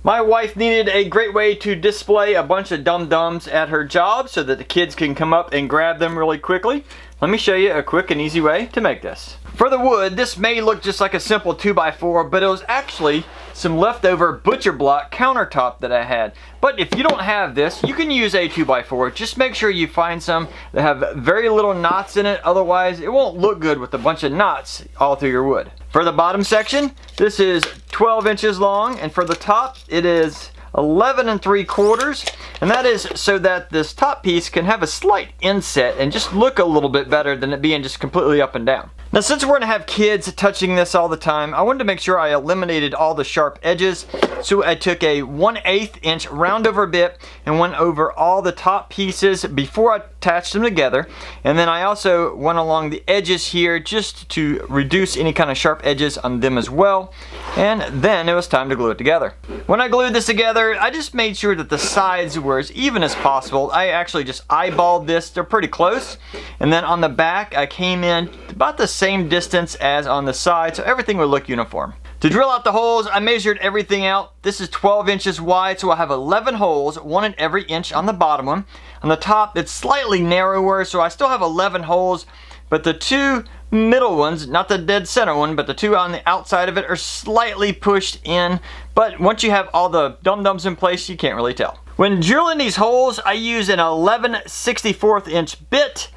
My wife needed a great way to display a bunch of DumDums at her job so that the kids can come up and grab them really quickly. Let me show you a quick and easy way to make this. For the wood, this may look just like a simple 2x4, but it was actually some leftover butcher block countertop that I had. But if you don't have this, you can use a 2x4. Just make sure you find some that have very little knots in it, otherwise it won't look good with a bunch of knots all through your wood. For the bottom section, this is 12 inches long, and for the top, it is 11 3/4, and that is so that this top piece can have a slight inset and just look a little bit better than it being just completely up and down. Now, since we're gonna have kids touching this all the time, I wanted to make sure I eliminated all the sharp edges. So I took a 1/8 inch round over bit and went over all the top pieces before I attached them together. And then I also went along the edges here just to reduce any kind of sharp edges on them as well. And then it was time to glue it together. When I glued this together, I just made sure that the sides were as even as possible. I actually just eyeballed this, they're pretty close. And then on the back, I came in about the same distance as on the side, so everything would look uniform. To drill out the holes, I measured everything out. This is 12 inches wide, so I have 11 holes, one in every inch on the bottom one. On the top, it's slightly narrower, so I still have 11 holes, but the two middle ones, not the dead center one, but the two on the outside of it are slightly pushed in. But once you have all the DumDums in place, you can't really tell. When drilling these holes, I use an 11/64 inch bit,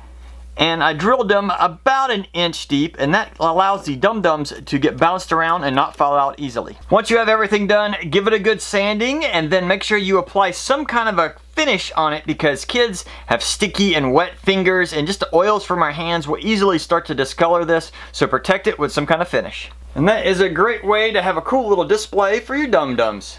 and I drilled them about an inch deep, and that allows the DumDums to get bounced around and not fall out easily. Once you have everything done, give it a good sanding, and then make sure you apply some kind of a finish on it, because kids have sticky and wet fingers, and just the oils from our hands will easily start to discolor this, so protect it with some kind of finish. And that is a great way to have a cool little display for your DumDums.